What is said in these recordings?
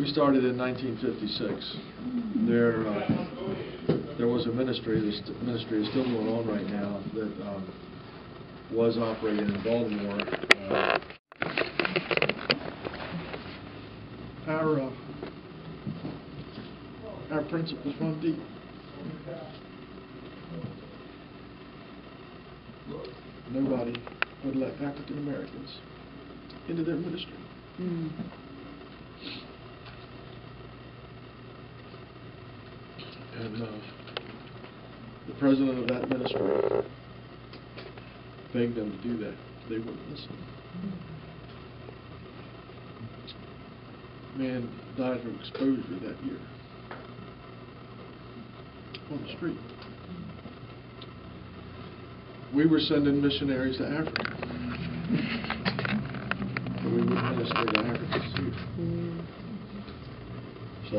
We started in 1956. There was a ministry. This ministry is still going on right now that was operating in Baltimore. Our principles run deep. Nobody would let African Americans into their ministry. And the president of that ministry begged them to do that. They wouldn't listen. Man died of exposure that year on the street. We were sending missionaries to Africa, but we wouldn't minister to Africans. So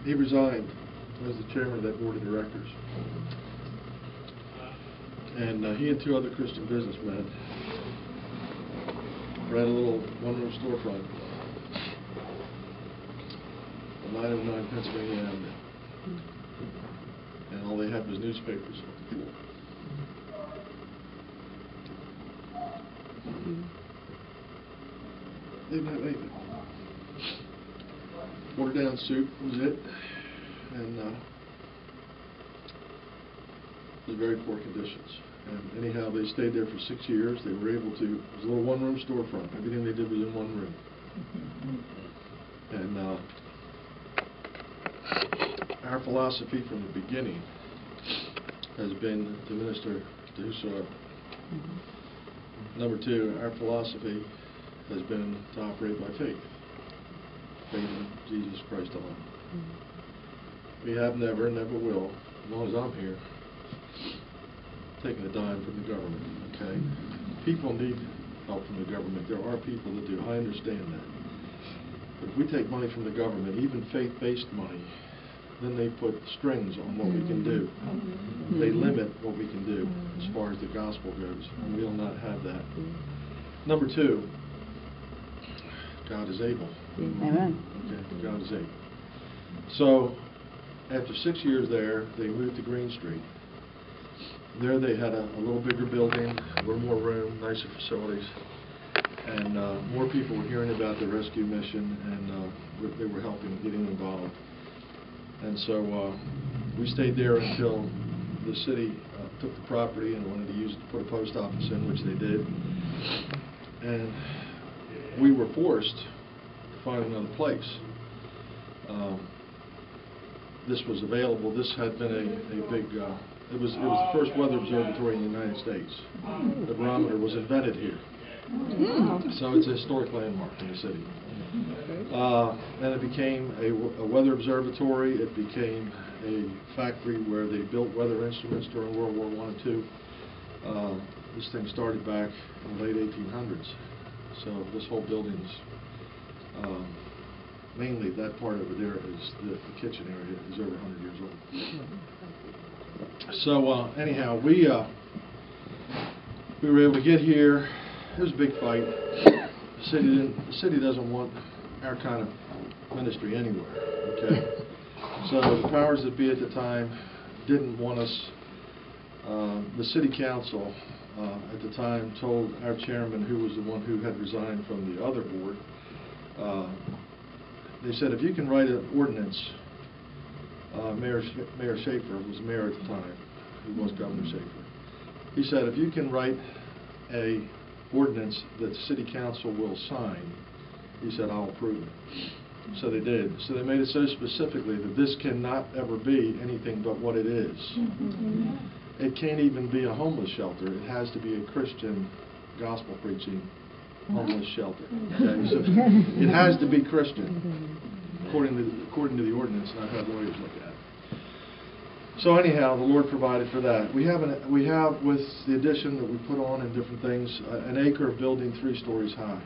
he resigned as the chairman of that board of directors. And he and two other Christian businessmen ran a little one-room storefront on 909 Pennsylvania Avenue. And all they had was newspapers on the floor. They didn't have anything. Watered down soup was it. And it was very poor conditions. And anyhow, they stayed there for 6 years. They were able to, it was a little one-room storefront. Everything they did was in one room. And our philosophy from the beginning has been to minister to whosoever. Number two, our philosophy has been to operate by faith. Faith in Jesus Christ alone. We have never and never will, as long as I'm here, taken a dime from the government, okay? People need help from the government. There are people that do. I understand that. But if we take money from the government, even faith-based money, then they put strings on what we can do. They limit what we can do as far as the gospel goes. And we will not have that. Number two, God is able. Amen. Okay, God is able. So, after 6 years there, they moved to Green Street. There they had a little bigger building, a little more room, nicer facilities, and more people were hearing about the rescue mission, and they were helping, getting involved. And so we stayed there until the city took the property and wanted to use it to put a post office in, which they did. And we were forced to find another place. This was available. This had been a big, it was the first weather observatory in the United States. The barometer was invented here. So it's a historic landmark in the city. And it became a weather observatory. It became a factory where they built weather instruments during World War I and II. This thing started back in the late 1800s. So this whole building's mainly that part over there is the kitchen area is over 100 years old. So anyhow, we were able to get here. It was a big fight. The city doesn't want our kind of ministry anywhere. Okay, so the powers that be at the time didn't want us. The city council at the time told our chairman, who was the one who had resigned from the other board. They said, if you can write an ordinance, Mayor Schaefer was mayor at the time, who was Governor Schaefer. He said, if you can write a ordinance that the city council will sign, he said, I'll approve it. So they did. So they made it so specifically that this cannot ever be anything but what it is. It can't even be a homeless shelter. It has to be a Christian gospel preaching homeless shelter. Okay? So it has to be Christian, according to the ordinance, and I've had lawyers look at it. So anyhow, the Lord provided for that. We have, with the addition that we put on and different things, an acre of building 3 stories high.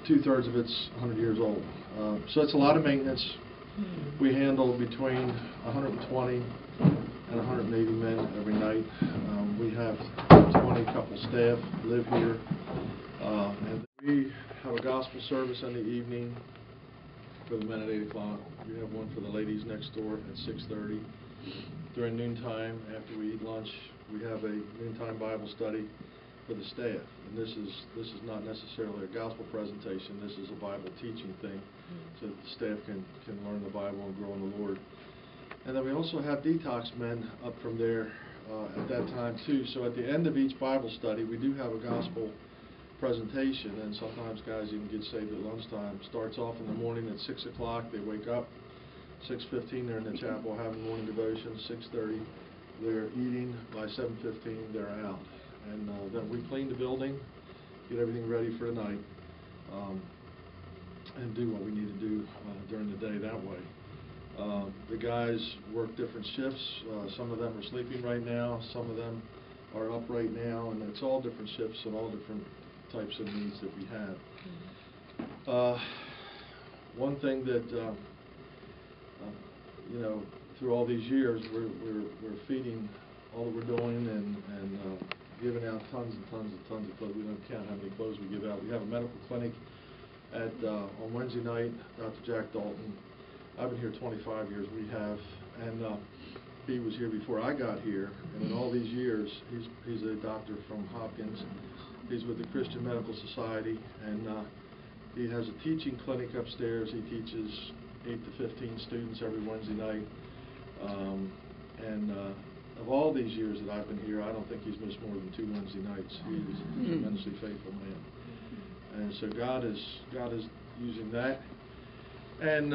2/3 of it's 100 years old. So it's a lot of maintenance. We handle between 120 and 180 men every night. We have 20 couple staff live here. And we We have a gospel service in the evening for the men at 8 o'clock. We have one for the ladies next door at 6:30. During noontime, after we eat lunch, we have a noontime Bible study for the staff. And this is not necessarily a gospel presentation. This is a Bible teaching thing, so that the staff can learn the Bible and grow in the Lord. And then we also have detox men up from there at that time too. So at the end of each Bible study, we do have a gospel presentation, and sometimes guys even get saved at lunchtime. Starts off in the morning at 6 o'clock. They wake up. 6:15 they're in the chapel having morning devotion. 6:30 they're eating. By 7:15 they're out. And then we clean the building, get everything ready for the night, and do what we need to do during the day that way. The guys work different shifts. Some of them are sleeping right now. Some of them are up right now, and it's all different shifts and all different types of needs that we have. One thing that you know, through all these years, we're feeding all that we're doing and giving out tons and tons and tons of clothes. We don't count how many clothes we give out. We have a medical clinic at on Wednesday night. Dr. Jack Dalton. I've been here 25 years. We have, and he was here before I got here. And in all these years, he's a doctor from Hopkins. He's with the Christian Medical Society, and he has a teaching clinic upstairs. He teaches 8 to 15 students every Wednesday night. Of all these years that I've been here, I don't think he's missed more than 2 Wednesday nights. He's a tremendously faithful man. And so God is using that. And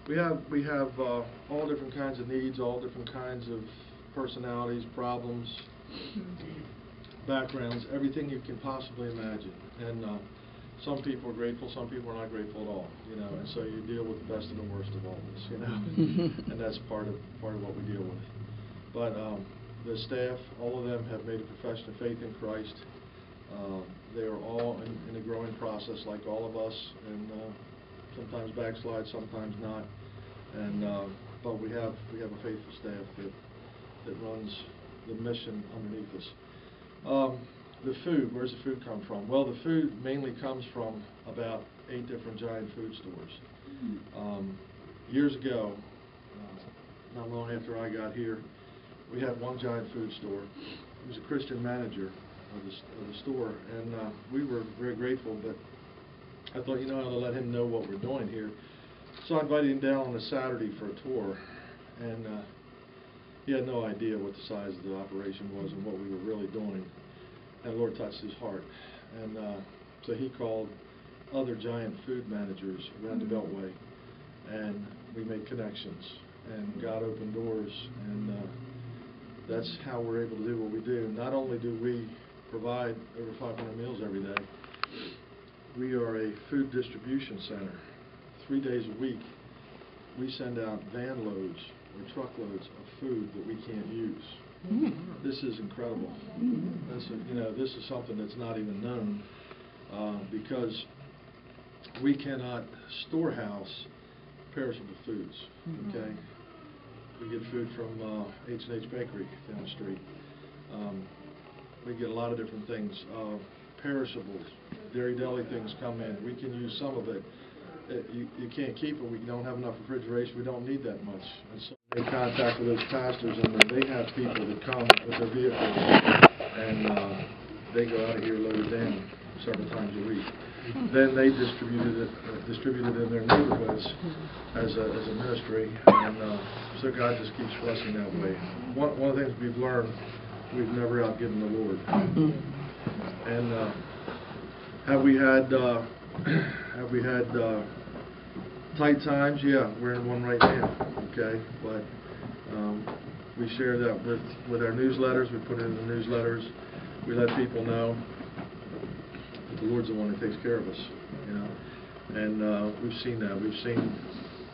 we have all different kinds of needs, all different kinds of personalities, problems, backgrounds, everything you can possibly imagine. And some people are grateful, some people are not grateful at all, you know, and so you deal with the best and the worst of all this, you know, and that's part of what we deal with. But the staff, all of them have made a profession of faith in Christ. They are all in a growing process like all of us, and sometimes backslide, sometimes not. And but we have a faithful staff that runs the mission underneath us. The food, where's the food come from? Well, the food mainly comes from about 8 different giant food stores. Years ago, not long after I got here, we had one giant food store. He was a Christian manager of the store, and we were very grateful, but I thought, you know, I ought to let him know what we're doing here. So I invited him down on a Saturday for a tour, and he had no idea what the size of the operation was and what we were really doing. And the Lord touched his heart. And so he called other giant food managers around the Beltway, and we made connections, and God opened doors, and that's how we're able to do what we do. Not only do we provide over 500 meals every day, we are a food distribution center. 3 days a week, we send out van loads or truckloads of food that we can't use. This is incredible. This is something that's not even known because we cannot storehouse perishable foods. Okay, we get food from H&H Bakery down the street. We get a lot of different things, perishables, dairy deli things come in. We can use some of it. You can't keep it. We don't have enough refrigeration. We don't need that much. And so they contact with those pastors, and they have people that come with their vehicles, and they go out of here loaded down several times a week. Then they distribute it in their neighborhoods as a ministry, and so God just keeps blessing that way. One of the things we've learned, we've never outgiven the Lord. And have we had tight times? Yeah, we're in one right now. Okay, but we share that with our newsletters. We put it in the newsletters. We let people know that the Lord's the one that takes care of us. You know, and we've seen that. We've seen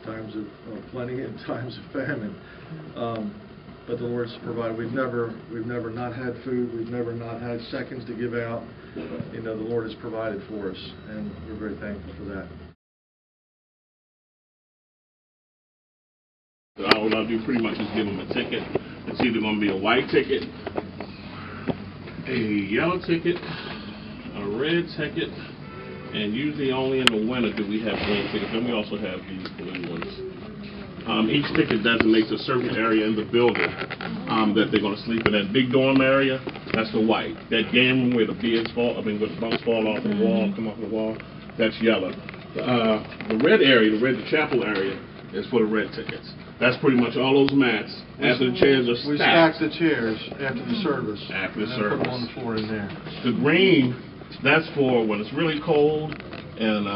times of plenty and times of famine. But the Lord's provided. We've never not had food. We've never not had seconds to give out. You know, the Lord has provided for us, and we're very thankful for that. All I do pretty much is give them a ticket. It's either going to be a white ticket, a yellow ticket, a a red ticket, and usually only in the winter do we have green tickets. Then we also have these blue ones. Each ticket designates a certain area in the building that they're going to sleep in. That big dorm area, that's the white. That game room where the beds fall, where the bunks fall off the wall, come off the wall, that's yellow. The red area, the chapel area, is for the red tickets. That's pretty much all those mats after the chairs are stacked. We stack the chairs after the service. After the and service. Put them on the floor in there. The green, that's for when it's really cold and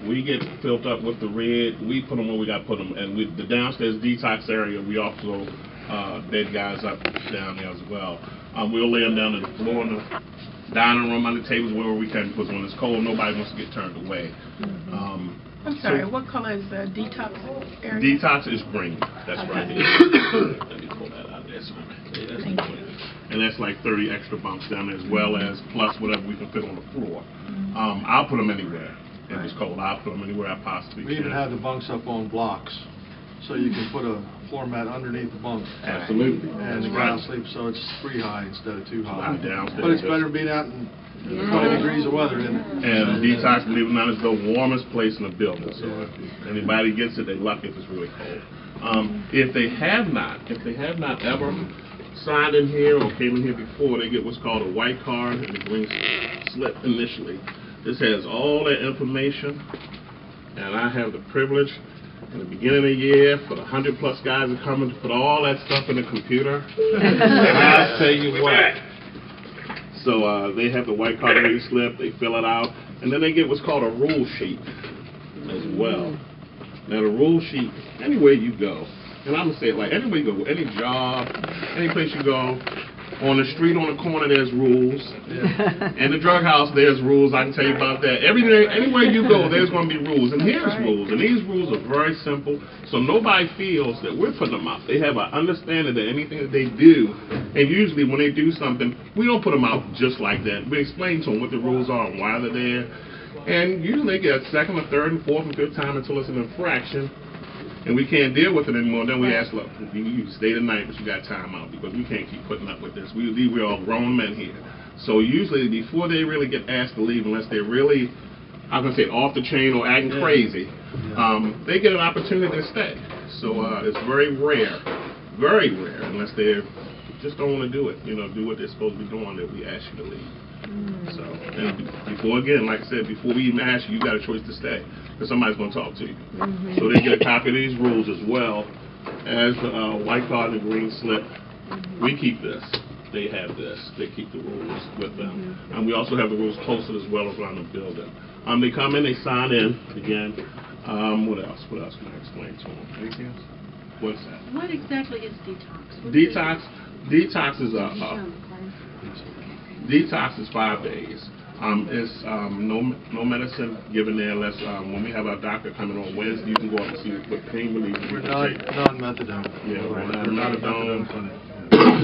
we get filled up with the red. We put them where we got to put them. And the downstairs detox area, we also dead guys up down there as well. We'll lay them down on the floor in the dining room, on the tables, wherever we can, because when it's cold, nobody wants to get turned away. I'm sorry, what color is the detox area? Detox is green. That's right here. Let me pull that out there. Thank you. And that's like 30 extra bunks down there, as well as plus whatever we can fit on the floor. I'll put them anywhere. If it's cold, I'll put them anywhere I possibly can. We even have the bunks up on blocks, so you can put a floor mat underneath the bunk. Absolutely. And the ground sleep, so it's 3 high instead of 2 high. Downstairs. But it's better being out in 20 degrees of weather, isn't it? And detox, believe it or not, is the warmest place in the building. So if anybody gets it, they're lucky if it's really cold. If they have not ever signed in here or came in here before, they get what's called a white card and a green slip initially. This has all that information, and I have the privilege in the beginning of the year for the 100+ guys that come in to put all that stuff in the computer. And I'll tell you what. So they have the white card ready slip, they fill it out, and then they get what's called a rule sheet as well. Now the rule sheet, anywhere you go, and I'm going to say it like anywhere you go, any job, any place you go, on the street, on the corner, there's rules. In the drug house, there's rules. I can tell you about that. Anywhere you go, there's going to be rules. And here's rules. And these rules are very simple, so nobody feels that we're putting them out. They have an understanding that anything that they do, and usually when they do something, we don't put them out just like that. We explain to them what the rules are and why they're there. And usually they get a second, or third, and fourth, and fifth time until it's an infraction. And we can't deal with it anymore. Then we ask, look, you stay the night, but you got time out because we can't keep putting up with this. We're all grown men here. So usually before they really get asked to leave, unless they're really, I'm going to say, off the chain or acting crazy, they get an opportunity to stay. So it's very rare, unless they just don't want to do it, do what they're supposed to be doing, that we ask you to leave. So, and before, again, like I said, before we even ask you, you got a choice to stay, because somebody's going to talk to you. So they get a copy of these rules as well as the white card and the green slip. We keep this. They have this. They keep the rules with them. And we also have the rules posted as well around the building. They come in, they sign in, again. What else? What else can I explain to them? Anything else? What's that? What exactly is detox? Detox is detox is 5 days. It's no medicine given there unless when we have our doctor coming on Wednesday, you can go up and see what pain relief we're non-methadone. Yeah, we're not methadone.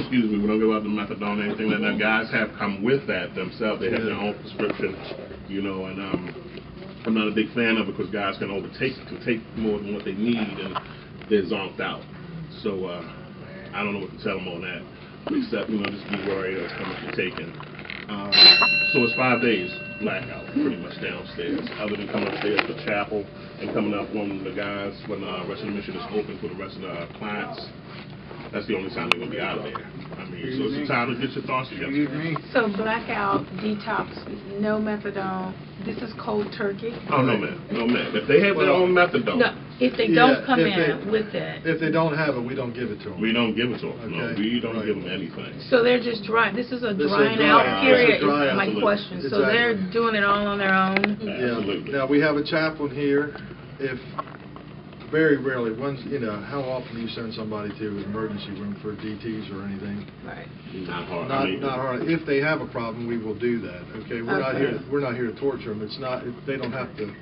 Excuse me, we don't give out the methadone or anything like that. Guys have come with that themselves. They have their own prescription, and I'm not a big fan of it because guys can take more than what they need and they're zonked out. So I don't know what to tell them on that. Except, just be worried of how much you're taking. So it's 5 days blackout, pretty much downstairs, other than coming upstairs to chapel and coming up when the guys, when the rest of the mission is open for the rest of the clients. That's the only time they're going to be out of there. So it's a time to get your thoughts together. So blackout, detox, no methadone, this is cold turkey? Oh, no, ma'am. No, ma'am. If they have their own methadone. No, if they don't come in with it. If they don't have it, we don't give it to them. We don't give it to them. Okay. No, we don't give them anything. So they're just dry. This is a drying out period, is my absolutely. question. So they're doing it all on their own? Absolutely. Now, we have a chaplain here. If very rarely, how often do you send somebody to an emergency room for DTs or anything? Right. Not hard. Not hard. If they have a problem, we will do that. Okay, we're not here to torture them. It's not. They don't have to.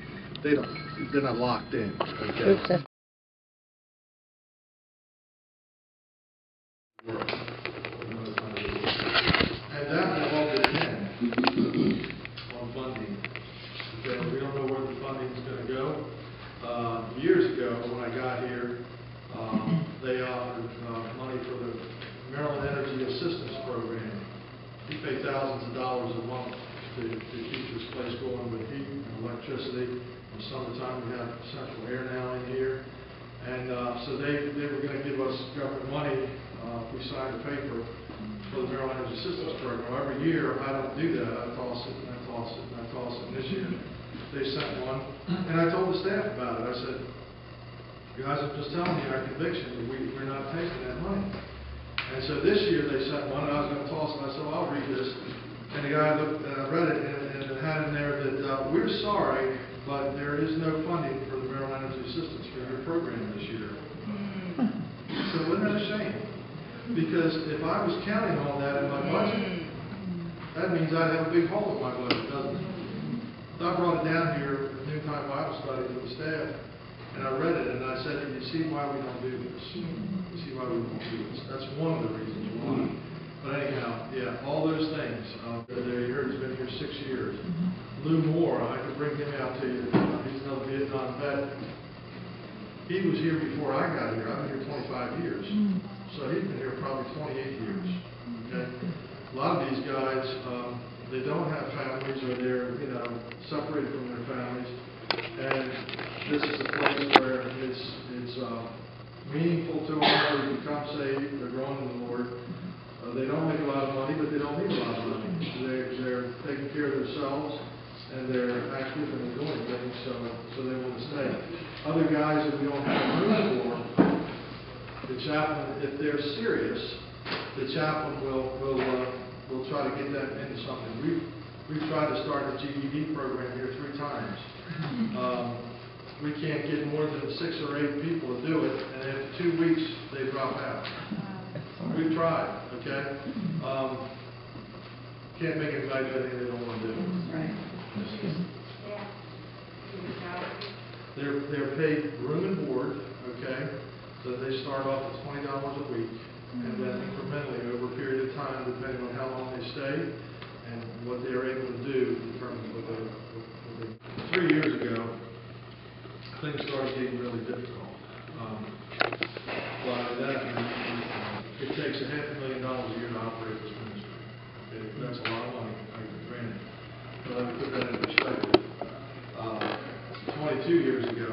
They're not locked in. Okay. And that will all depend on funding. Okay, we don't know where the funding is going to go. Years ago, when I got here, they offered money for the Maryland Energy Assistance Program. You pay thousands of dollars a month to keep this place going with heat and electricity. In the summertime, we have central air now in here. And so they were going to give us government money if we signed a paper for the Maryland Energy Systems Program. Well, every year, I don't do that. I toss it, and I toss it, and I toss it. And this year, they sent one. And I told the staff about it. I said, guys, I'm just telling you our conviction that we're not taking that money. And so this year, they sent one, and I was going to toss it. And I said, well, I'll read this. And the guy looked, and I read it, and it had in there that we're sorry, but there is no funding for the Maryland Energy Systems for your program this year. So wasn't that a shame? Because if I was counting on that in my budget, that means I'd have a big hole in my budget, doesn't it? So I brought it down here at noontime Bible study to the staff, and I read it, and I said, you see why we don't do this? You see why we don't do this? That's one of the reasons why. But anyhow, yeah, all those things. There you heard, he's been here 6 years. Lou Moore, I could bring him out to you. He's another Vietnam vet. He was here before I got here. I've been here 25 years. So he's been here probably 28 years. Okay? A lot of these guys, they don't have families, or they're, separated from their families. And this is a place where it's meaningful to them. They become saved. They're growing in the Lord. They don't make a lot of money, but they don't need a lot of money. They're taking care of themselves, and they're active and they're doing things, so they want to stay. Other guys that we don't have room for, the chaplain, if they're serious, the chaplain will try to get them into something. We've tried to start the GED program here 3 times. We can't get more than 6 or 8 people to do it, and after 2 weeks they drop out. We've tried, okay? Can't make anybody do anything they don't want to do. Right. They're paid room and board, okay? So they start off at $20 a week, and then incrementally over a period of time, depending on how long they stay and what they're able to do, determines what they 3 years ago, things started getting really difficult. It takes $500,000 a year to operate this ministry. Okay? That's a lot of money, I granted. But let me put that in perspective. 22 years ago,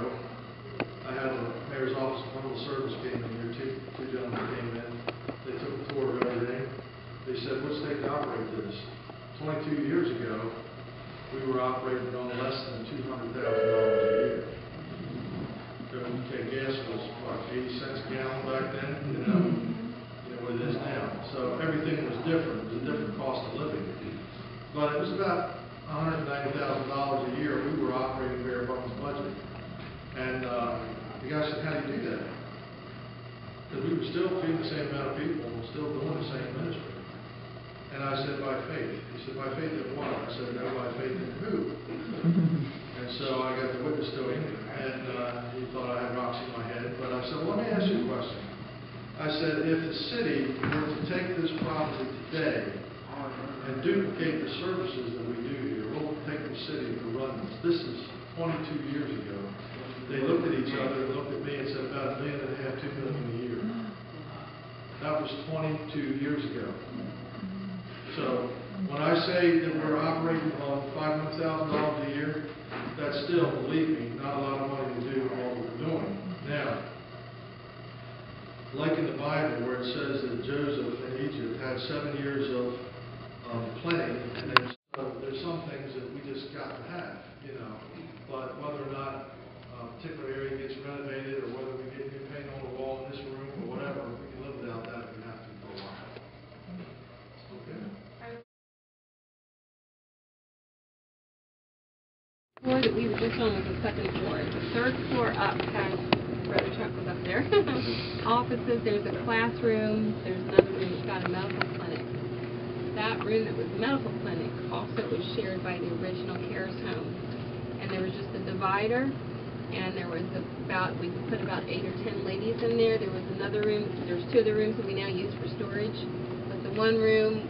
I had the mayor's office, one of the servants came in here, two gentlemen came in. They took a tour of everything. They said, what's it take to operate this? 22 years ago, we were operating on less than $200,000 a year. Okay, gas was, what, 80 cents a gallon back then? You know what it is now. So everything was different. It was a different cost of living. But it was about $190,000 a year. We were operating bare bones budget. And the guy said, how do you do that? Because we were still feeding the same amount of people and still doing the same ministry. And I said, by faith. He said, by faith in what? I said, no, by faith in who? And so I got the witness to him, and he thought I had rocks in my head. But I said, well, let me ask you a question. I said, if the city were to take this property today and duplicate the services that we do here, what would it take the city to run this? This is 22 years ago. They looked at each other, looked at me, and said about $1.5 million, $2 million a year. That was 22 years ago. So when I say that we're operating on $500,000 a year, that's still, believe me, not a lot of money to do what we're doing. Now, like in the Bible where it says that Joseph in Egypt had 7 years of plenty, and there's some things that we just got to have, but whether or not a particular area gets renovated, or whether we get new paint on the wall in this room, or whatever, we can live without that if we have to for a while. Okay? Floor that we were just on was the 2nd floor. The 3rd floor up has, Brother Chuck was up there, offices, there's a classroom, there's another room that's got a medical clinic. That room that was the medical clinic also was shared by the original CARES home. And there was just a divider, and there was we could put about 8 or 10 ladies in there. There was another room, there's 2 other rooms that we now use for storage. But the one room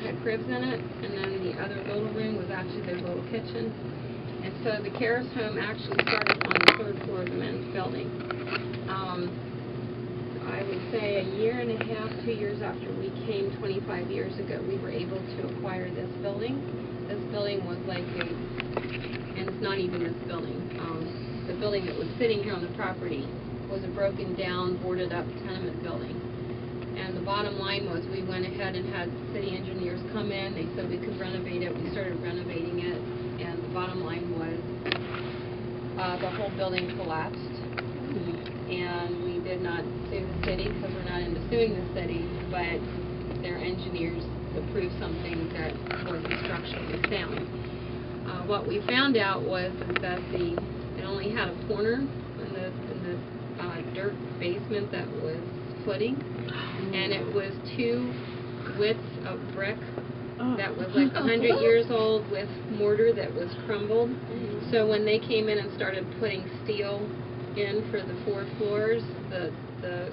had cribs in it, and then the other little room was actually their little kitchen. And so the CARES home actually started on the 3rd floor of the men's building. I would say 1.5 years, 2 years after we came 25 years ago, we were able to acquire this building. this building was like and it's not even this building. The building that was sitting here on the property was a broken down, boarded up tenement building. And the bottom line was we went ahead and had city engineers come in. They said we could renovate it. We started renovating it. And the bottom line was the whole building collapsed. And we did not sue the city because we're not into suing the city, but their engineers approved something that was structurally sound. What we found out was that it only had a corner in the dirt basement that was footing, and it was 2 widths of brick that was like 100 years old with mortar that was crumbled. So when they came in and started putting steel in for the 4 floors, the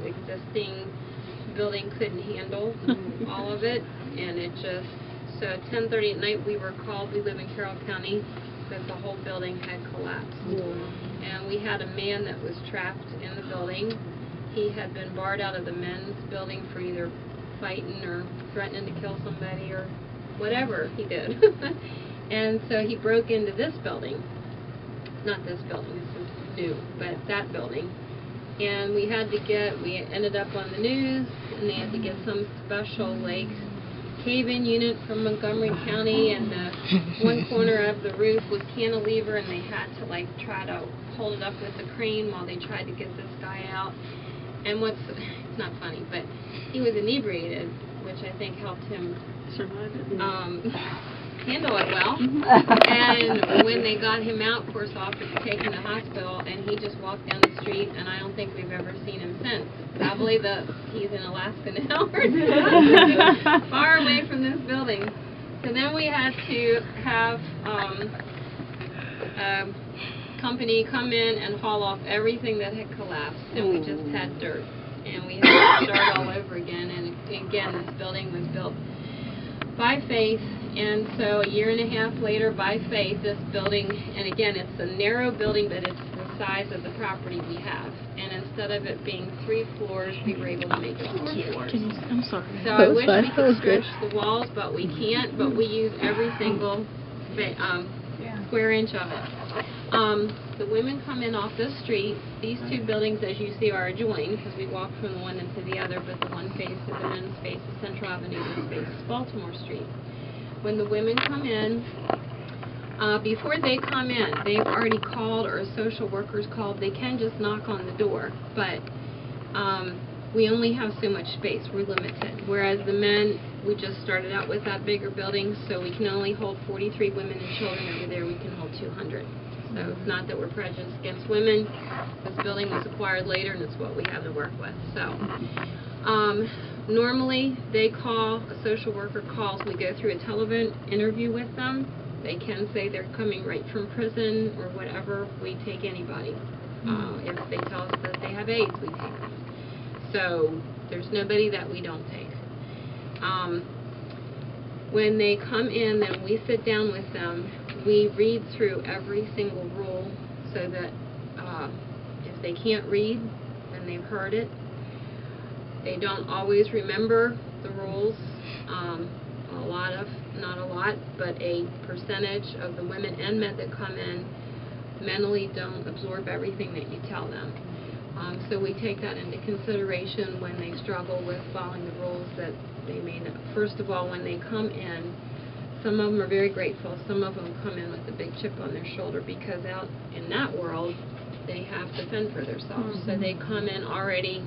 existing building couldn't handle all of it, and it just, so at 10:30 at night we were called, we live in Carroll County, that the whole building had collapsed. And we had a man that was trapped in the building. He had been barred out of the men's building for either fighting or threatening to kill somebody or whatever he did. And so he broke into this building. Not this building, this is new, but that building. And we ended up on the news, and they had to get some special, like, cave-in unit from Montgomery County, and one corner of the roof was cantilever, and they had to, like, try to hold it up with a crane while they tried to get this guy out. And it's not funny, but he was inebriated, which I think helped him survive it. Handle it well. And when they got him out, of course, offered to take him to the hospital, and he just walked down the street, and I don't think we've ever seen him since. Probably he's in Alaska now, or far away from this building. So then we had to have a company come in and haul off everything that had collapsed, and we just had dirt. And we had to start all over again, and again, this building was built by faith. And so a year and a half later, by faith, this building, and again, it's a narrow building, but it's the size of the property we have. And instead of it being 3 floors, we were able to make it 4 floors. I'm sorry. So I wish we could stretch the walls, but we can't. But we use every single square inch of it. The women come in off this street. These 2 buildings, as you see, are adjoined because we walk from the one into the other, but the one faces the men's faces Central Avenue, this faces Baltimore Street. When the women come in, before they come in, they've already called, or a social worker's called. They can just knock on the door, but we only have so much space. We're limited. Whereas the men, we just started out with that bigger building, so we can only hold 43 women and children. Over there, we can hold 200. So it's not that we're prejudiced against women. This building was acquired later, and it's what we have to work with. So normally, they call, a social worker calls, we go through a telephone interview with them. They can say they're coming right from prison or whatever. We take anybody. If they tell us that they have AIDS, we take them. So there's nobody that we don't take. When they come in, then we sit down with them. We read through every single rule so that if they can't read, then they've heard it. They don't always remember the rules. Not a lot, but a percentage of the women and men that come in mentally don't absorb everything that you tell them. So we take that into consideration when they struggle with following the rules that they may not. First of all, when they come in, some of them are very grateful. Some of them come in with a big chip on their shoulder because out in that world, they have to fend for themselves. So they come in already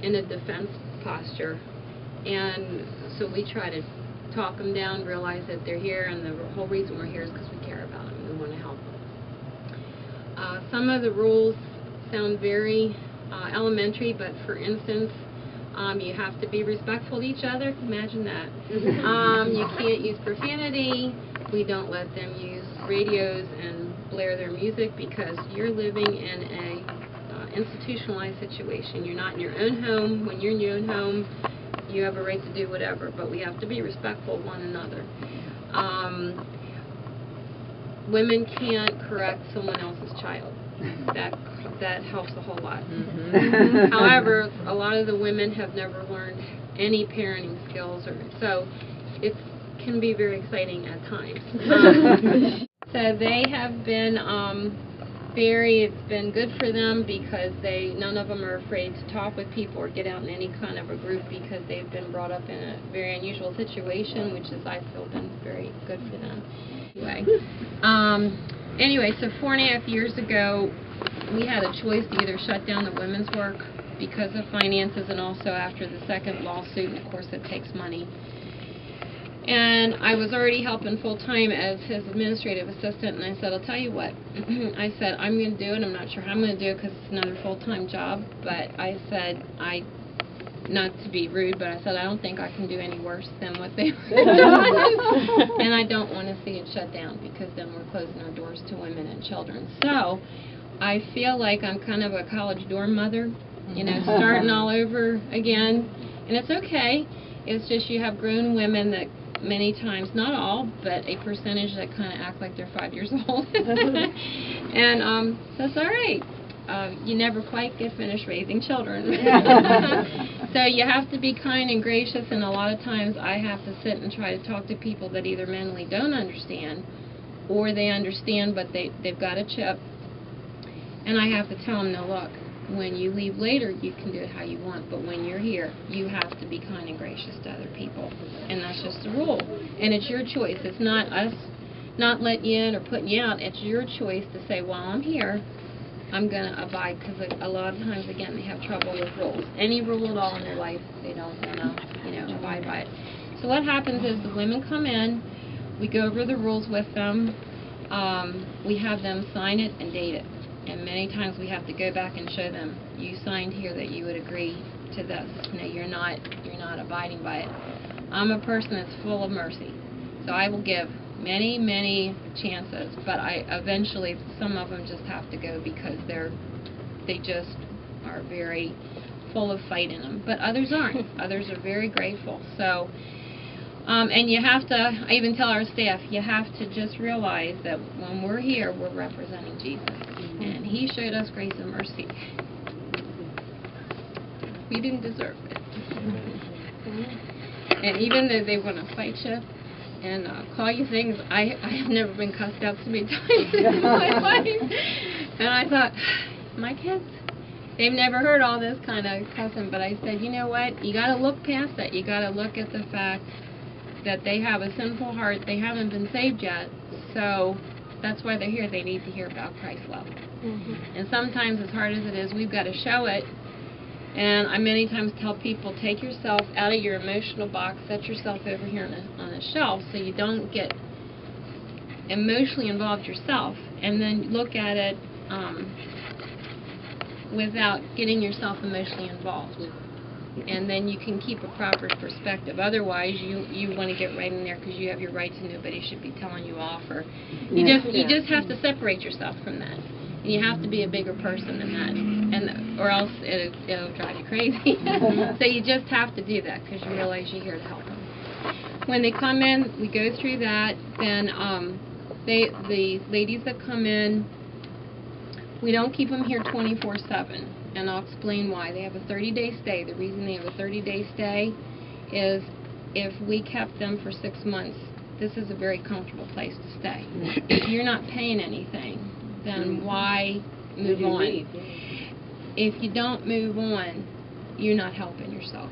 in a defense posture. And so we try to talk them down, realize that they're here, and the whole reason we're here is because we care about them and we want to help them. Some of the rules sound very elementary, but for instance, you have to be respectful to each other. Imagine that. You can't use profanity. We don't let them use radios and blare their music because you're living in a institutionalized situation. You're not in your own home. When you're in your own home, you have a right to do whatever, but we have to be respectful of one another. Women can't correct someone else's child. That helps a whole lot. However, a lot of the women have never learned any parenting skills, so it's can be very exciting at times. So they have been it's been good for them because none of them are afraid to talk with people or get out in any kind of a group because they've been brought up in a very unusual situation, which is, I feel, been very good for them. Anyway, so 4.5 years ago, we had a choice to either shut down the women's work because of finances and also after the second lawsuit, and of course it takes money. And I was already helping full-time as his administrative assistant, and I said, I'll tell you what, I said, I'm going to do it. I'm not sure how I'm going to do it because it's another full-time job, but I said, not to be rude, but I said, I don't think I can do any worse than what they were doing. And I don't want to see it shut down because then we're closing our doors to women and children. So I feel like I'm kind of a college dorm mother, starting all over again. And it's okay. It's just you have grown women that many times, not all, but a percentage that kind of act like they're 5 years old. And so it's all right. You never quite get finished raising children. So you have to be kind and gracious, and a lot of times I have to sit and try to talk to people that either mentally don't understand or they understand but they've got a chip. And I have to tell them, no, look, when you leave later, you can do it how you want, but when you're here, you have to be kind and gracious to other people. And that's just the rule. And it's your choice. It's not us not letting you in or putting you out. It's your choice to say, while I'm here, I'm going to abide, because a lot of times, again, they have trouble with rules. Any rule at all in their life, they don't want to, abide by it. So what happens is the women come in, we go over the rules with them, we have them sign it and date it. And many times we have to go back and show them, you signed here that you would agree to this. You're not abiding by it. I'm a person that's full of mercy. So I will give many, many chances, but eventually some of them just have to go because they just are very full of fight in them. But others aren't. Others are very grateful. So, and you have to, I even tell our staff, you have to just realize that when we're here, we're representing Jesus. And He showed us grace and mercy. We didn't deserve it. And even though they want to fight you and call you things, I have never been cussed out so many times in my life. And I thought, my kids, they've never heard all this kind of cussing. But I said, you know what? You got to look past that. You got to look at the fact that they have a sinful heart. They haven't been saved yet. So that's why they're here. They need to hear about Christ's love. And sometimes, as hard as it is, we've got to show it. And I many times tell people, take yourself out of your emotional box, set yourself over here on a shelf so you don't get emotionally involved yourself, and then look at it without getting yourself emotionally involved. And then you can keep a proper perspective. Otherwise, you want to get right in there because you have your rights and nobody should be telling you off. Or you just have to separate yourself from that. And you have to be a bigger person than that, or else it'll drive you crazy. So you just have to do that because you realize you're here to help them. When they come in, we go through that. Then the ladies that come in, we don't keep them here 24/7. And I'll explain why. They have a 30-day stay. The reason they have a 30-day stay is if we kept them for 6 months, this is a very comfortable place to stay. If you're not paying anything, then why move on? If you don't move on, you're not helping yourself.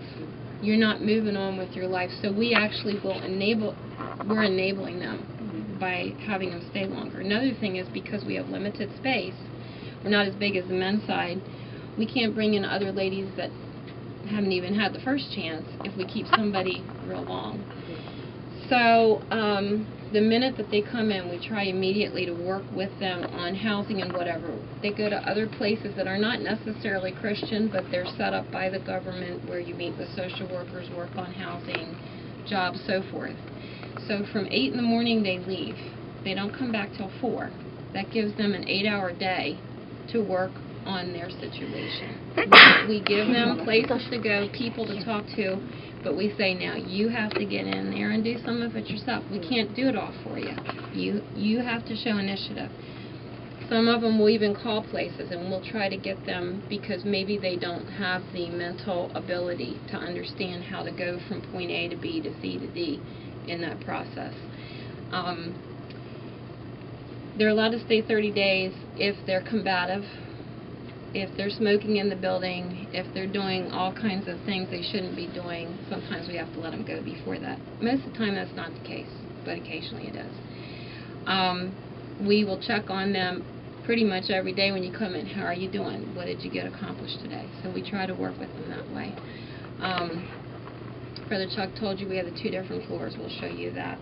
You're not moving on with your life. So we actually we're enabling them by having them stay longer. Another thing is because we have limited space, we're not as big as the men's side, we can't bring in other ladies that haven't even had the first chance if we keep somebody real long. So the minute that they come in, we try immediately to work with them on housing and whatever. They go to other places that are not necessarily Christian, but they're set up by the government where you meet with social workers, work on housing, jobs, so forth. So from 8 in the morning they leave. They don't come back till 4. That gives them an 8-hour day to work on their situation. We give them places to go, people to talk to, but we say, now you have to get in there and do some of it yourself. We can't do it all for you. You have to show initiative. Some of them will even call places and we'll try to get them because maybe they don't have the mental ability to understand how to go from point A to B to C to D. in that process. They're allowed to stay 30 days if they're combative, if they're smoking in the building, if they're doing all kinds of things they shouldn't be doing. Sometimes we have to let them go before that. Most of the time that's not the case, but occasionally it is. We will check on them pretty much every day when you come in. How are you doing? What did you get accomplished today? So we try to work with them that way. Brother Chuck told you we have the 2 different floors. We'll show you that.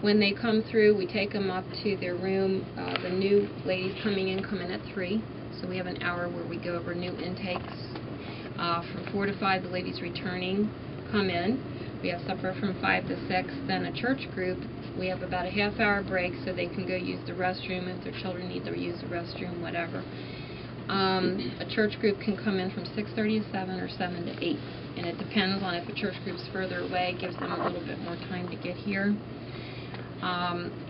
When they come through, we take them up to their room. The new ladies coming in come in at 3. So we have an hour where we go over new intakes. From 4 to 5, the ladies returning come in. We have supper from 5 to 6. Then a church group, we have about a half-hour break so they can go use the restroom if their children need to use the restroom, whatever. A church group can come in from 6:30 to 7 or 7 to 8. And it depends on if a church group's further away, it gives them a little bit more time to get here.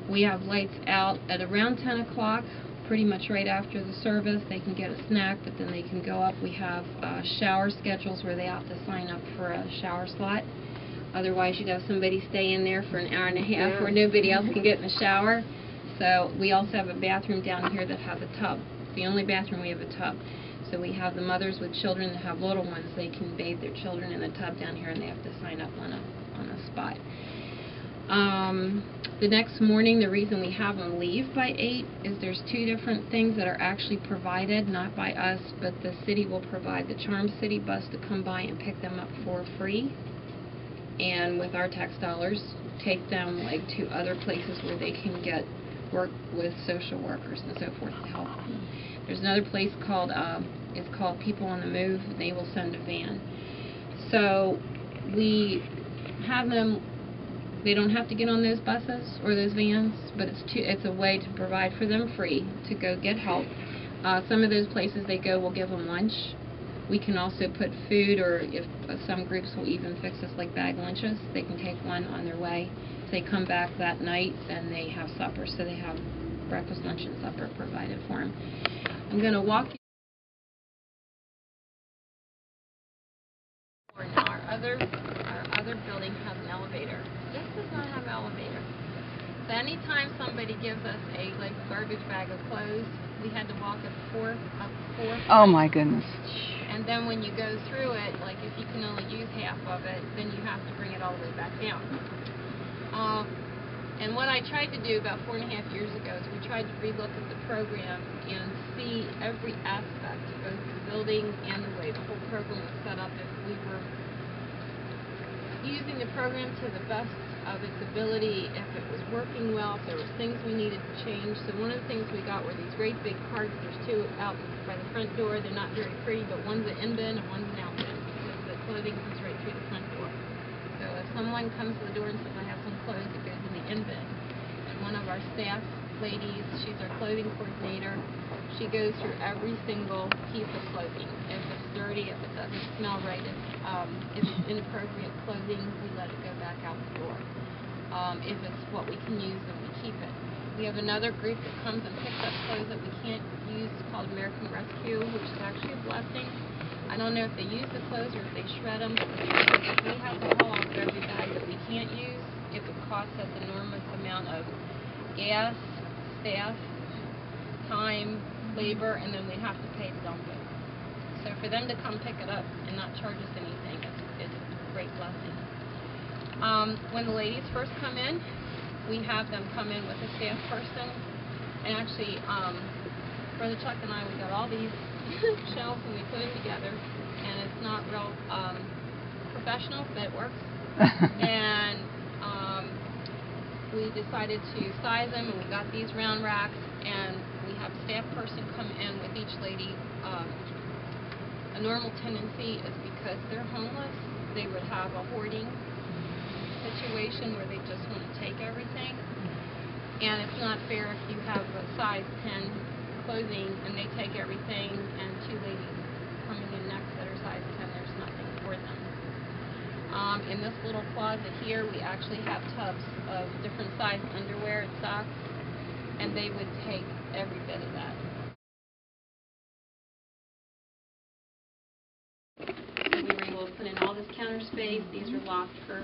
We have lights out at around 10 o'clock, pretty much right after the service. They can get a snack, but then they can go up. We have shower schedules where they have to sign up for a shower slot. Otherwise, you'd have somebody stay in there for an hour and a half where nobody else can get in the shower. So we also have a bathroom down here that has a tub. It's the only bathroom we have a tub. So we have the mothers with children that have little ones. They can bathe their children in the tub down here, and they have to sign up on a spot. The next morning, the reason we have them leave by 8 is there's 2 different things that are actually provided, not by us, but the city will provide the Charm City bus to come by and pick them up for free. And with our tax dollars, take them like to other places where they can get work with social workers and so forth to help them. There's another place called, it's called People on the Move, and they will send a van. So we have them. They don't have to get on those buses or those vans, but it's a way to provide for them free to go get help. Some of those places they go will give them lunch. We can also put food, or if some groups will even fix us like bag lunches. They can take one on their way. If they come back that night, then they have supper. So they have breakfast, lunch, and supper provided for them. I'm going to walk you through. Now our other building has an elevator. This does not have an elevator. So anytime somebody gives us a garbage bag of clothes, we had to walk up four. Oh my goodness. And then when you go through it, like if you can only use half of it, then you have to bring it all the way back down. And what I tried to do about 4.5 years ago is we tried to relook at the program and see every aspect, both the building and the way the whole program was set up, if we were using the program to the best of its ability, if it was working well, if there was things we needed to change. So one of the things we got were these great big cards. There's 2 out by the front door. They're not very pretty, but one's an in bin and one's an out bin. So the clothing comes right through the front door. So if someone comes to the door and says, I have some clothes, it goes in the in bin. And one of our staff ladies, she's our clothing coordinator, she goes through every single piece of clothing. If it's dirty, if it doesn't smell right, if it's inappropriate clothing, we let it go back out the door. If it's what we can use, then we keep it. We have another group that comes and picks up clothes that we can't use, called American Rescue, which is actually a blessing. I don't know if they use the clothes or if they shred them, but we have to haul off every bag that we can't use. It would cost us an enormous amount of gas, staff, time, labor, and then we'd have to pay to dump it. So for them to come pick it up and not charge us anything, it's a great blessing. When the ladies first come in, we have them come in with a staff person. And actually, Brother Chuck and I, we got all these shelves and we put them together. And it's not real professional, but it works. And we decided to size them, and we got these round racks. And we have a staff person come in with each lady. A normal tendency is because they're homeless, they would have a hoarding situation where they just want to take everything. And it's not fair if you have a size 10 clothing and they take everything, and 2 ladies coming in next that are size 10, there's nothing for them. In this little closet here, we actually have tubs of different size underwear and socks, and they would take every bit of that. So we were able to put in all this counter space. These are locked for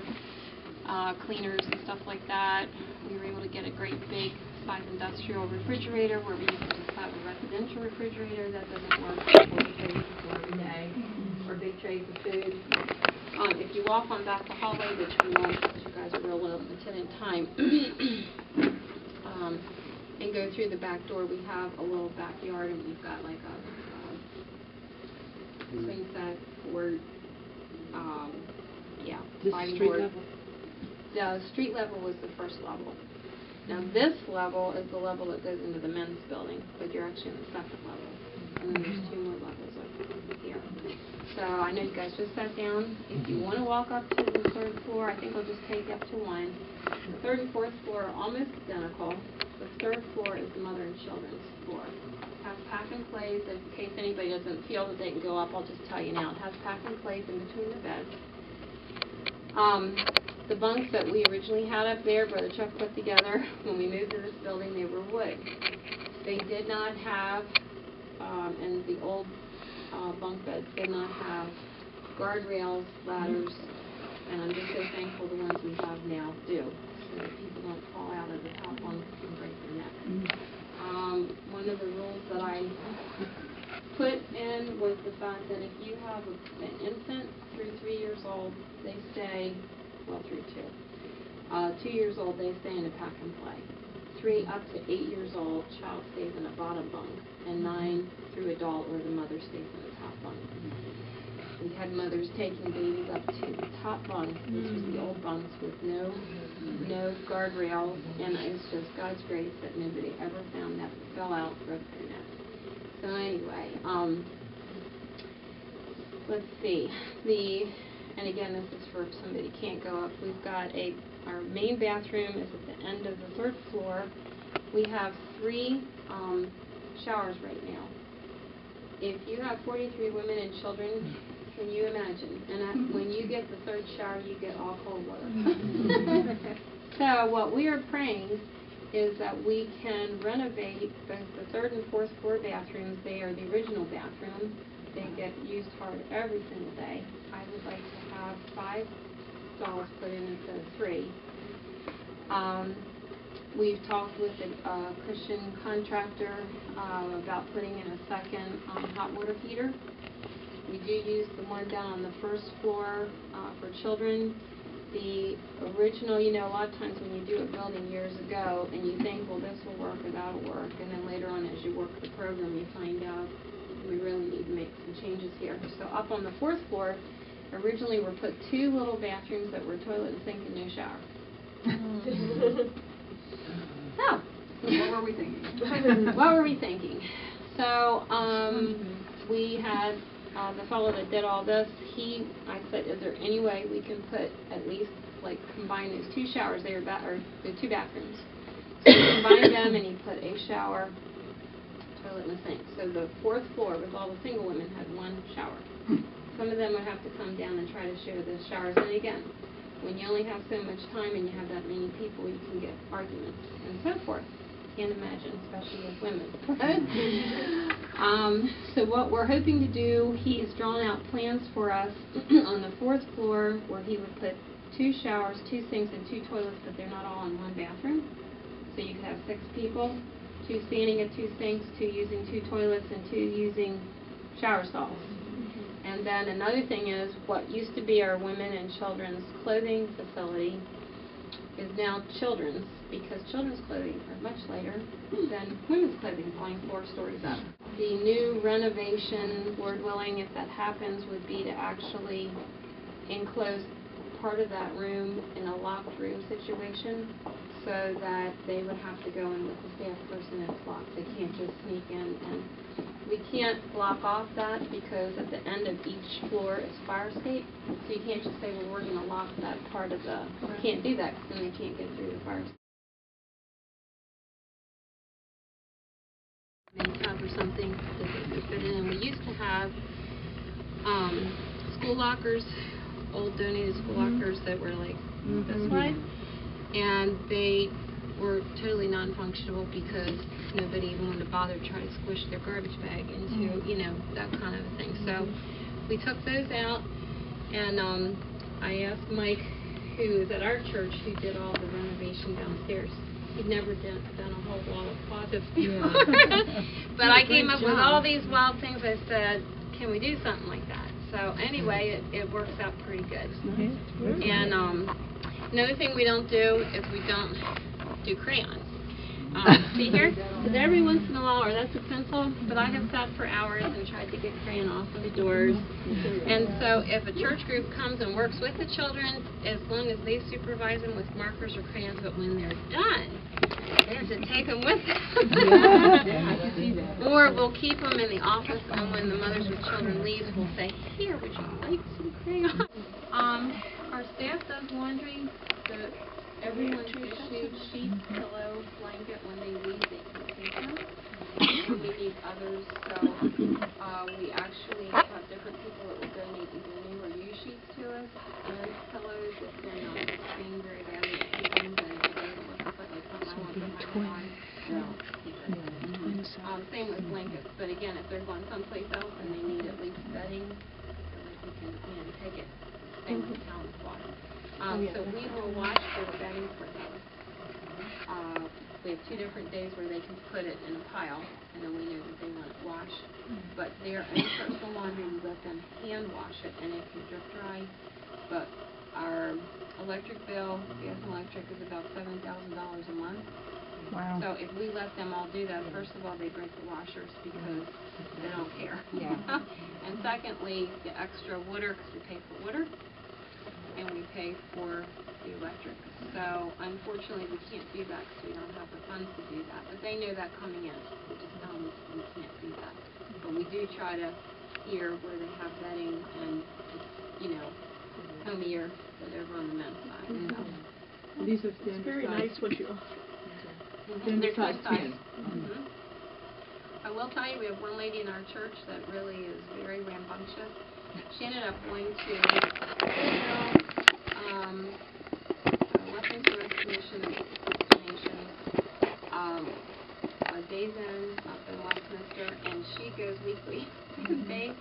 cleaners and stuff like that. We were able to get a great big size industrial refrigerator where we used to just have a residential refrigerator. That doesn't work. People can trays for every day, or big trays of food. If you walk on back the hallway, which we won't, because you guys are real limited in time, and go through the back door, we have a little backyard, and we've got like a swing set board, sliding board. The street level was the first level. Now this level is the level that goes into the men's building, but you're actually in the second level. And then there's 2 more levels up here. So I know you guys just sat down. If you want to walk up to the 3rd floor, I think I'll just take you up to 1. The 3rd and 4th floor are almost identical. The 3rd floor is the mother and children's floor. It has pack and plays. In case anybody doesn't feel that they can go up, I'll just tell you now. It has pack and plays in between the beds. The bunks that we originally had up there, Brother Chuck put together when we moved to this building, they were wood. They did not have, and the old bunk beds did not have guardrails, ladders, and I'm just so thankful the ones we have now do, so that people don't fall out of the top bunk and break their neck. One of the rules that I put in was the fact that if you have an infant through 3 years old, they stay, well, through 2. 2 years old, they stay in a pack and play. 3 up to 8 years old, child stays in a bottom bunk, and 9 through adult, or the mother stays in the top bunk. We had mothers taking babies up to the top bunk, which was the old bunks with no guardrails, and it's just God's grace that nobody ever found that fell out, broke their neck. So anyway, let's see. And again, this is for if somebody can't go up. We've got our main bathroom is at the end of the 3rd floor. We have 3 showers right now. If you have 43 women and children, can you imagine? And when you get the 3rd shower, you get all cold water. So what we are praying is that we can renovate both the 3rd and 4th floor bathrooms. They are the original bathrooms. They get used hard every single day. I would like to have 5 stalls put in instead of 3. We've talked with a Christian contractor about putting in a second hot water heater. We do use the one down on the 1st floor for children. The original, a lot of times when you do a building years ago and you think, well, this will work or that'll work, and then later on as you work the program, you find out we really need to make some changes here. So up on the 4th floor, originally were put 2 little bathrooms that were toilet and sink and no shower. So, what were we thinking? What were we thinking? So, we had the fellow that did all this. I said, is there any way we can put at least, combine those 2 showers? They were the 2 bathrooms. So he combined them, and he put a shower, toilet, and a sink. So the 4th floor, with all the single women, had 1 shower. Some of them would have to come down and try to share the showers. And again, when you only have so much time and you have that many people, you can get arguments and so forth. Can't imagine, especially with women. So what we're hoping to do, he has drawn out plans for us on the 4th floor where he would put 2 showers, 2 sinks, and 2 toilets, but they're not all in 1 bathroom. So you could have 6 people, 2 standing at 2 sinks, 2 using 2 toilets, and 2 using shower stalls. And then another thing is, what used to be our women and children's clothing facility is now children's, because children's clothing are much later than women's clothing, going 4 stories up. The new renovation, Lord willing, if that happens, would be to actually enclose part of that room in a locked room situation, so that they would have to go in with the staff person and it's locked. They can't just sneak in, and we can't block off that because at the end of each floor is fire escape. So you can't just say, well, we're going to lock that part of the, you can't do that because then they can't get through the fire escape. Tub or something that they could fit in. And we used to have school lockers, old donated school lockers that were this wide, and they were totally non-functional because nobody even wanted to bother trying to squish their garbage bag into, that kind of a thing. So we took those out, and I asked Mike who is at our church who did all the renovation downstairs. He'd never done a whole wall of closets before. But I came up with all these wild things. I said, can we do something like that? So anyway, it works out pretty good. And another thing we don't do is we don't do crayons. See here? Because every once in a while, or that's a pencil, but I have sat for hours and tried to get crayon off of the doors. And so if a church group comes and works with the children, as long as they supervise them with markers or crayons, but when they're done, they have to take them with them. Or we'll keep them in the office, and when the mothers with children leave, we'll say, here, would you like some crayons? Our staff does laundry. Everyone's issued sheets, pillow, blanket. When they leave, they can take them. And we need others, so we actually have different people that will donate either new or used sheets to us, and pillows if they're not being very badly keep them, then it doesn't look like something I want to put on. Same with blankets, but again, if they're going someplace else and they need at least bedding, so that we can take it. Same with towel and water. So we will wash their bedding for them. We have 2 different days where they can put it in a pile, and then we know that they want it washed. But their own personal laundry, we let them hand wash it, and it can drip dry. But our electric bill, gas and electric, is about $7,000 a month. Wow. So if we let them all do that, first of all, they break the washers because they don't care. And secondly, the extra water, because we pay for water, and we pay for the electric. So unfortunately, we can't do that because we don't have the funds to do that. But they know that coming in. We just tell them we can't do that. But we do try to hear where they have bedding, and it's, homier than over on the men's side. So. These are standard Very size. nice what you. They're size twin size. 10. I will tell you, we have one lady in our church that really is very rambunctious. She ended up going to Weapons of Recognition Nations, Days Inn up in Westminster, and she goes weekly. They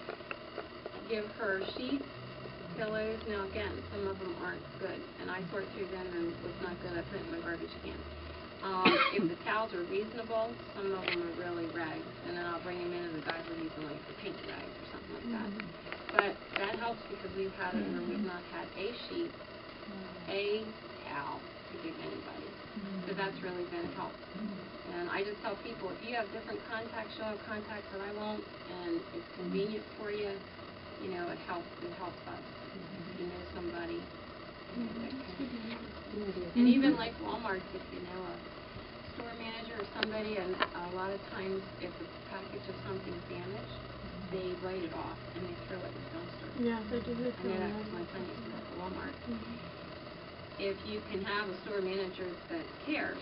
give her sheets, pillows. Now again, some of them aren't good, and I sort through them, and what's not good, I put it in my garbage can. If the towels are reasonable, some of them are really rags, and then I'll bring them in, and the guys will use them like for paint rags or something like that. But that helps because we've had it where we've not had a sheet, a towel to give anybody. So that's really been a help. And I just tell people, if you have different contacts, you'll have contacts that I won't, and it's convenient for you, it helps us. If you know somebody. And even like Walmart, if you know a store manager or somebody, and a lot of times if a package of something's damaged, they write it off and they throw it in the dumpster. Yeah, they do this. I know that because my son used to work at Walmart. If you can have a store manager that cares,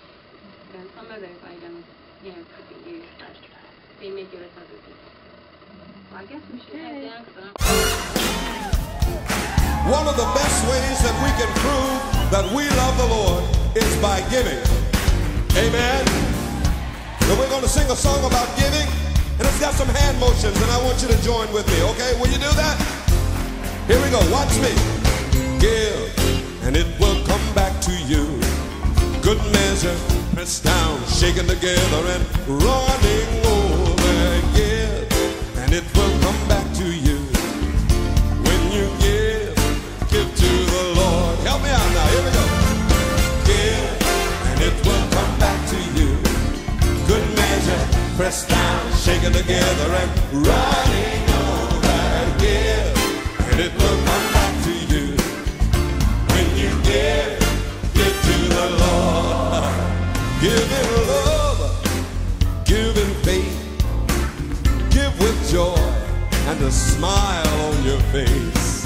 then some of those items, could be used, but they may give it to other people. Well, I guess we should head down because One of the best ways that we can prove that we love the Lord is by giving. Amen? So we're going to sing a song about giving, and it's got some hand motions, and I want you to join with me, okay? Will you do that? Here we go. Watch me. Give, and it will come back to you. Good measure, pressed down, shaken together, and running over. Give, and it will come back to you. When you give to the Lord. Help me out now. Here we go. Give, and it will come back to you. Good measure, pressed down, shaken together, and running over. Give, and it will come back to you. When you give to the Lord. Give in love, give in faith, give with joy and a smile on your face.